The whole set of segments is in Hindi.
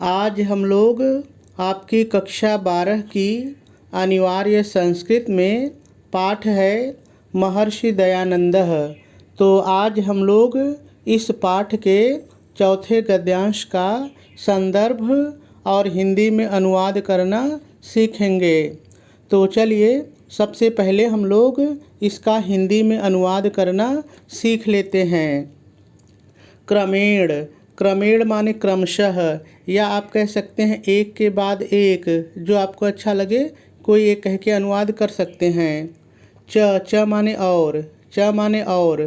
आज हम लोग आपकी कक्षा 12 की अनिवार्य संस्कृत में पाठ है महर्षि दयानंदः। तो आज हम लोग इस पाठ के चौथे गद्यांश का संदर्भ और हिंदी में अनुवाद करना सीखेंगे। तो चलिए सबसे पहले हम लोग इसका हिंदी में अनुवाद करना सीख लेते हैं। क्रमेण, क्रमेण माने क्रमशः, या आप कह सकते हैं एक के बाद एक, जो आपको अच्छा लगे कोई एक कह के अनुवाद कर सकते हैं। च माने और, च माने और।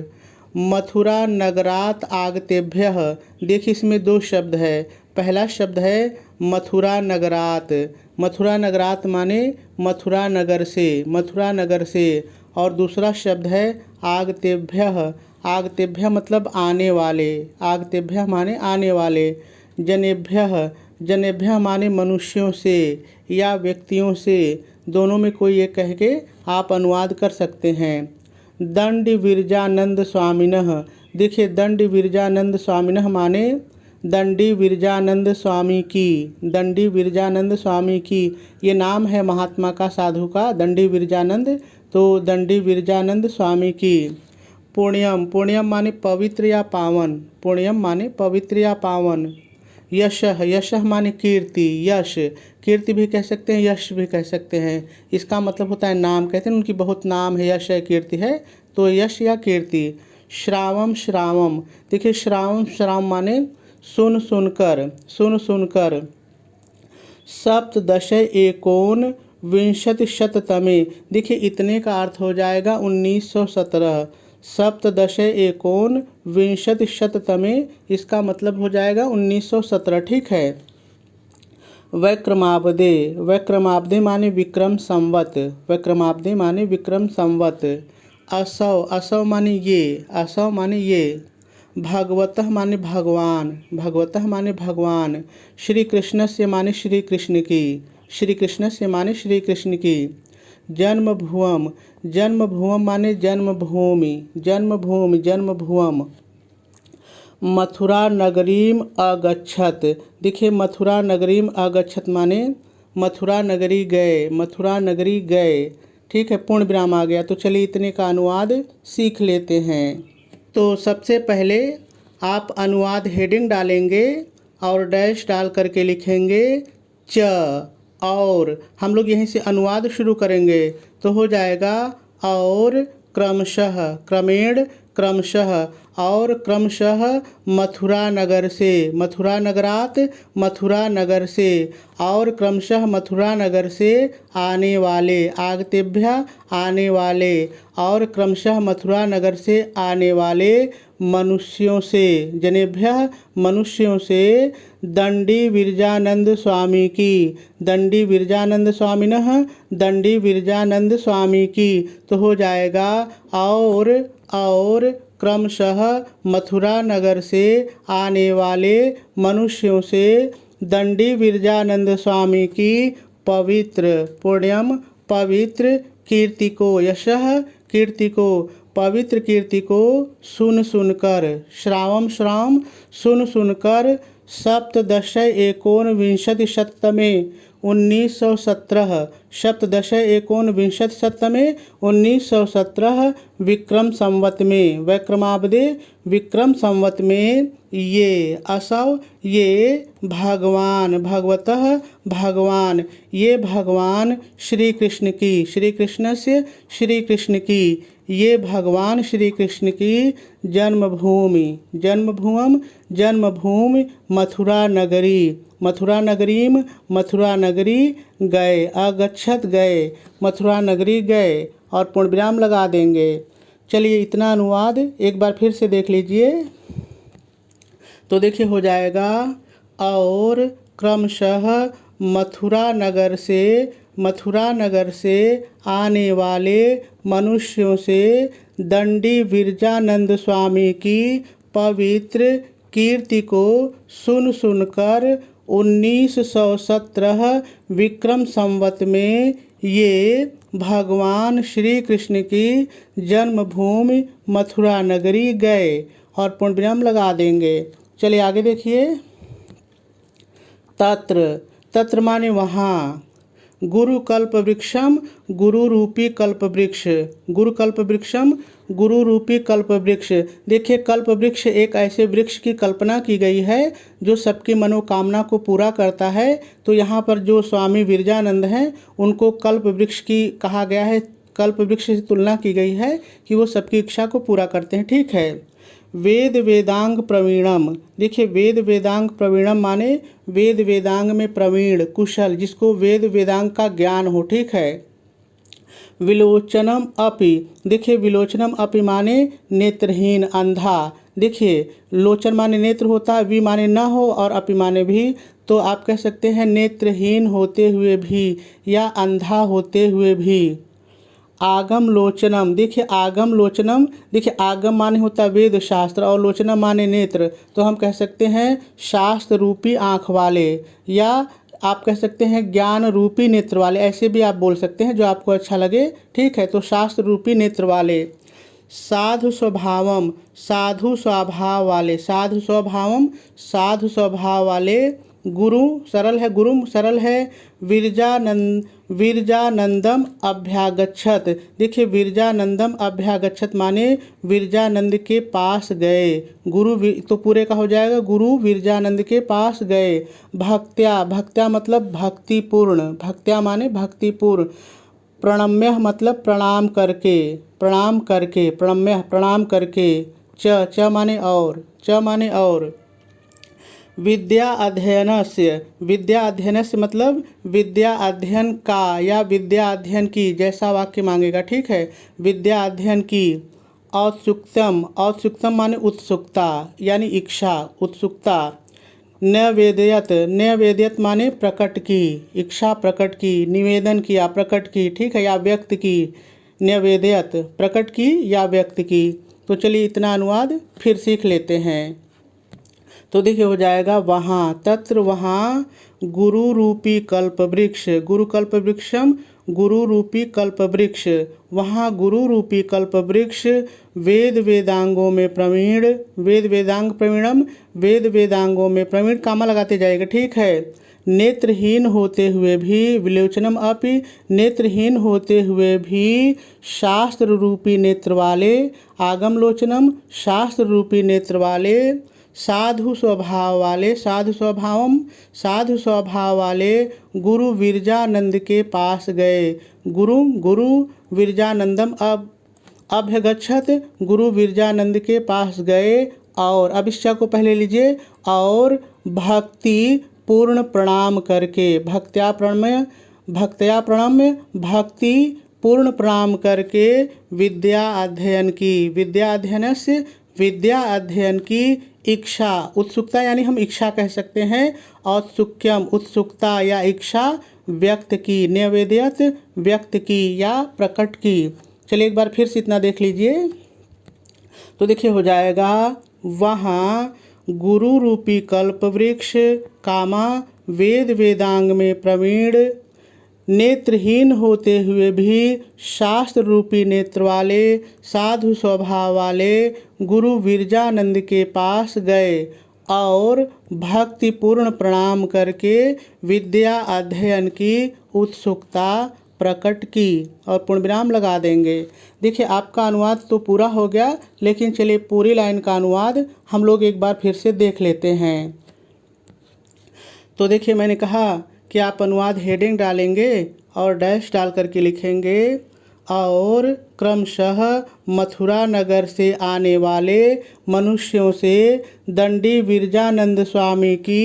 मथुरा नगरात आगतेभ्यः, देखिए इसमें दो शब्द है। पहला शब्द है मथुरा नगरात, मथुरा नगरात माने मथुरा नगर से, मथुरा नगर से। और दूसरा शब्द है आगतेभ्यः, आगतेभ्यः मतलब आने वाले, आगतेभ्यः माने आने वाले। जनेभ्यः, जनेभ्यः माने मनुष्यों से या व्यक्तियों से, दोनों में कोई एक कह के आप अनुवाद कर सकते हैं। दंड विरजानंद स्वामिनः, देखिए दंड विरजानंद स्वामिनः माने दंडी विरजानंद स्वामी की, दंडी विरजानंद स्वामी की। ये नाम है महात्मा का, साधु का, दंडी विरजानंद। तो दंडी विरजानंद स्वामी की। पुण्यम, पुण्यम माने पवित्र या पावन, पुण्यम माने पवित्र या पावन। यशः, यशः माने कीर्ति, यश, कीर्ति भी कह सकते हैं, यश भी कह सकते हैं। इसका मतलब होता है नाम, कहते हैं उनकी बहुत नाम है, यश है, कीर्ति है, तो यश या कीर्ति। श्रावम, श्रावम, देखिए श्रावम, श्रावम माने सुन सुनकर, सुन सुनकर। सप्तदश एकोन विंशति शततमे, देखिए इतने का अर्थ हो जाएगा 1917। सप्तदश एकोन विंशति शततमे, इसका मतलब हो जाएगा 1917, ठीक है। वैक्रमाब्दे, वैक्रमाब्दे माने विक्रम संवत, वैक्रमाब्दे माने विक्रम संवत। असौ, असौ माने ये, असौ माने ये। भगवतः माने भगवान, भगवतः माने भगवान। श्री कृष्णस्य माने श्री कृष्ण की, श्री कृष्णस्य माने श्री कृष्ण की। जन्मभुवम, जन्मभुवम माने जन्मभूमि, जन्मभूमि, जन्मभुवम। मथुरा नगरीम अगच्छत, देखिए मथुरा नगरीम अगच्छत माने मथुरा नगरी गए, मथुरा नगरी गए, ठीक है। पूर्ण विराम आ गया। तो चलिए इतने का अनुवाद सीख लेते हैं। तो सबसे पहले आप अनुवाद हेडिंग डालेंगे और डैश डाल करके लिखेंगे च, और हम लोग यहीं से अनुवाद शुरू करेंगे। तो हो जाएगा और क्रमशः, क्रमेण क्रमशः, और क्रमशः मथुरा नगर से, मथुरा नगरात, मथुरा नगर से, और क्रमशः मथुरा नगर से आने वाले, आगतेभ्य आने वाले, और क्रमशः मथुरा नगर से आने वाले मनुष्यों से, जनेभ्यः मनुष्यों से। दंडी विरजानंद स्वामी की, दंडी विरजानंद स्वामिनः, दंडी विरजानंद स्वामी की। तो हो जाएगा और क्रमशः मथुरा नगर से आने वाले मनुष्यों से दंडी विरजानंद स्वामी की पवित्र, पुण्यम पवित्र, कीर्ति को, यशः कीर्ति को, पवित्र कीर्ति को सुन सुनकर, श्रावम श्रावम सुन सुनकर। सप्तदश एकोन विंशति शततमे 1917, सप्तदश एकोन विंशति शततमे 1917 विक्रम संवत में, वैक्रमाब्दे विक्रम संवत में। ये असौ, ये भगवान, भगवतः भगवान, ये भगवान श्री कृष्ण की, श्री कृष्ण से श्री कृष्ण की, ये भगवान श्री कृष्ण की जन्मभूमि, जन्मभूमि, जन्मभूमि मथुरा नगरी, मथुरा नगरीम, मथुरा नगरी गए, अगच्छत गए, मथुरा नगरी गए, और पूर्ण विराम लगा देंगे। चलिए इतना अनुवाद एक बार फिर से देख लीजिए। तो देखिए हो जाएगा और क्रमशः मथुरा नगर से, मथुरा नगर से आने वाले मनुष्यों से दंडी विरजानंद स्वामी की पवित्र कीर्ति को सुन सुनकर 1917 विक्रम संवत में ये भगवान श्री कृष्ण की जन्मभूमि मथुरा नगरी गए, और पूर्ण विराम लगा देंगे। चलिए आगे देखिए। तत्र, तत्र माने वहाँ। गुरु कल्प वृक्षम, गुरु रूपी कल्प वृक्ष, गुरु कल्प वृक्षम, गुरु रूपी कल्प वृक्ष। देखिए कल्प वृक्ष एक ऐसे वृक्ष की कल्पना की गई है जो सबकी मनोकामना को पूरा करता है। तो यहाँ पर जो स्वामी विरजानंद हैं उनको कल्प वृक्ष की कहा गया है, कल्प वृक्ष से तुलना की गई है कि वो सबकी इच्छा को पूरा करते हैं। ठीक है। वेद वेदांग प्रवीणम, देखिए वेद वेदांग प्रवीणम माने वेद वेदांग में प्रवीण कुशल, जिसको वेद वेदांग का ज्ञान हो। ठीक है। विलोचनम अपि, देखिए विलोचनम अपि माने नेत्रहीन अंधा। देखिए लोचन माने नेत्र होता है, वि माने न हो और अपि माने भी, तो आप कह सकते हैं नेत्रहीन होते हुए भी या अंधा होते हुए भी। आगम लोचनम, देखिए आगम लोचनम, देखिए आगम माने होता है वेद शास्त्र और लोचनम माने नेत्र, तो हम कह सकते हैं शास्त्र रूपी आँख वाले, या आप कह सकते हैं ज्ञान रूपी नेत्र वाले, ऐसे भी आप बोल सकते हैं जो आपको अच्छा लगे। ठीक है। तो शास्त्र रूपी नेत्र वाले। साधु स्वभावम, साधु स्वभाव वाले, साधु स्वभावम, साधु स्वभाव वाले। गुरु सरल है, गुरु सरल है। विरजानंदम अभ्यागच्छत, देखिए विरजानंदम अभ्यागच्छत माने विरजानंद के पास गए। गुरु तो पूरे का हो जाएगा, गुरु विरजानंद के पास गए। भक्त्या, भक्त्या मतलब भक्तिपूर्ण, भक्त्या माने भक्तिपूर्ण। प्रणम्य मतलब प्रणाम करके, प्रणाम करके, प्रणम्य प्रणाम करके। च माने और, च माने और। विद्या अध्ययनस्य, विद्या अध्ययनस्य मतलब विद्या अध्ययन का या विद्या अध्ययन की, जैसा वाक्य मांगेगा। ठीक है। विद्या अध्ययन की। औत्सुक्तम, औत्सुक्तम माने उत्सुकता यानी इच्छा, उत्सुकता। नवेदयत, नवेदयत माने प्रकट की, इच्छा प्रकट की, निवेदन किया, प्रकट की। ठीक है। या व्यक्त की। नवेदयत प्रकट की या व्यक्त की। तो चलिए इतना अनुवाद फिर सीख लेते हैं। तो देखिए हो जाएगा वहाँ, तत्र वहाँ गुरु रूपी कल्प वृक्ष, गुरु कल्प वृक्षम, गुरु रूपी कल्प वृक्ष। वहाँ गुरु रूपी कल्प वृक्ष वेद वेदांगों में प्रवीण, वेद वेदांग प्रवीणम, वेद वेदांगों में प्रवीण कामा लगाते जाएगा। ठीक है। नेत्रहीन होते हुए भी, विलोचनम अपि, नेत्रहीन होते हुए भी शास्त्र रूपी नेत्र वाले। आगम लोचनम, शास्त्र रूपी नेत्र वाले। साधु स्वभाव वाले, साधु स्वभावम, साधु स्वभाव वाले गुरु विरजानंद के पास गए। गुरु, गुरु विरजानंदम अभ्यगच्छत, गुरु विरजानंद के पास गए। और अब इस को पहले लीजिए। और भक्ति पूर्ण प्रणाम करके, भक्त्या प्रणम्य, भक्त्या प्रणम्य, भक्ति पूर्ण प्रणाम करके विद्या अध्ययन की, विद्या अध्ययन से, विद्या अध्ययन की इच्छा, उत्सुकता यानी हम इच्छा कह सकते हैं। औत्सुक्यम उत्सुकता या इच्छा व्यक्त की। नवेदयत व्यक्त की या प्रकट की। चलिए एक बार फिर से इतना देख लीजिए। तो देखिए हो जाएगा वहाँ गुरु रूपी कल्प वृक्ष कामा वेद वेदांग में प्रवीण, नेत्रहीन होते हुए भी शास्त्र रूपी नेत्र वाले, साधु स्वभाव वाले गुरु विरजानंद के पास गए और भक्तिपूर्ण प्रणाम करके विद्या अध्ययन की उत्सुकता प्रकट की। और पूर्ण विराम लगा देंगे। देखिए आपका अनुवाद तो पूरा हो गया, लेकिन चलिए पूरी लाइन का अनुवाद हम लोग एक बार फिर से देख लेते हैं। तो देखिए मैंने कहा कि आप अनुवाद हेडिंग डालेंगे और डैश डाल करके लिखेंगे। और क्रमशः मथुरा नगर से आने वाले मनुष्यों से दंडी विरजानंद स्वामी की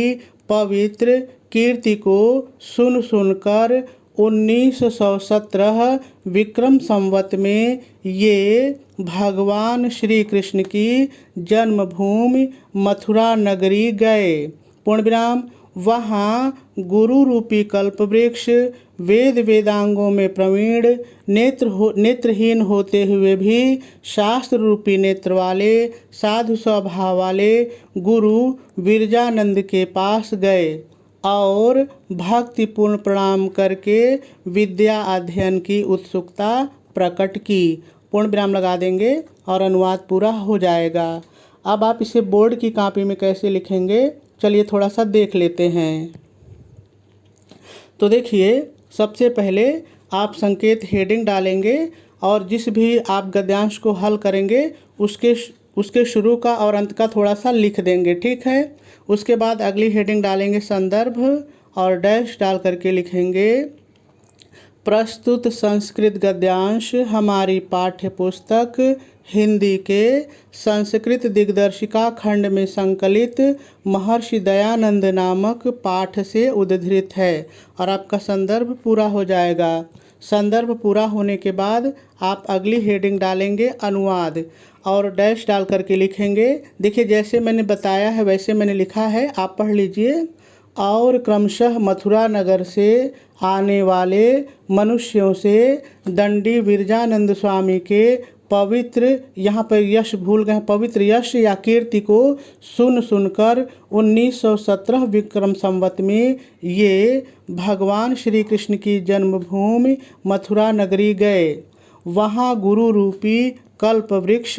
पवित्र कीर्ति को सुन सुनकर 1917 विक्रम संवत में ये भगवान श्री कृष्ण की जन्मभूमि मथुरा नगरी गए। पूर्ण विराम। वहाँ गुरु रूपी कल्पवृक्ष वेद वेदांगों में प्रवीण, नेत्रहीन होते हुए भी शास्त्र रूपी नेत्र वाले, साधु स्वभाव वाले गुरु विरजानंद के पास गए और भक्तिपूर्ण प्रणाम करके विद्या अध्ययन की उत्सुकता प्रकट की। पूर्ण विराम लगा देंगे और अनुवाद पूरा हो जाएगा। अब आप इसे बोर्ड की कॉपी में कैसे लिखेंगे, चलिए थोड़ा सा देख लेते हैं। तो देखिए, सबसे पहले आप संकेत हेडिंग डालेंगे और जिस भी आप गद्यांश को हल करेंगे उसके शुरू का और अंत का थोड़ा सा लिख देंगे, ठीक है। उसके बाद अगली हेडिंग डालेंगे संदर्भ और डैश डाल करके लिखेंगे प्रस्तुत संस्कृत गद्यांश हमारी पाठ्य पुस्तक हिंदी के संस्कृत दिग्दर्शिका खंड में संकलित महर्षि दयानंद नामक पाठ से उद्धृत है। और आपका संदर्भ पूरा हो जाएगा। संदर्भ पूरा होने के बाद आप अगली हेडिंग डालेंगे अनुवाद और डैश डाल करके लिखेंगे। देखिए, जैसे मैंने बताया है वैसे मैंने लिखा है, आप पढ़ लीजिए। और क्रमशः मथुरा नगर से आने वाले मनुष्यों से दंडी विरजानंद स्वामी के पवित्र, यहाँ पर यश भूल गए, पवित्र यश या कीर्ति को सुनकर 1917 विक्रम संवत में ये भगवान श्री कृष्ण की जन्मभूमि मथुरा नगरी गए। वहाँ गुरु रूपी कल्प वृक्ष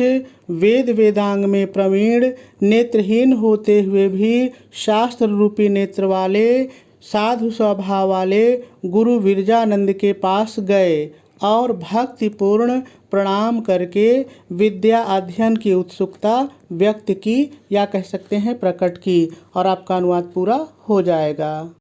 वेद वेदांग में प्रवीण, नेत्रहीन होते हुए भी शास्त्र रूपी नेत्र वाले, साधु स्वभाव वाले गुरु विरजानंद के पास गए और भक्तिपूर्ण प्रणाम करके विद्या अध्ययन की उत्सुकता व्यक्त की, या कह सकते हैं प्रकट की। और आपका अनुवाद पूरा हो जाएगा।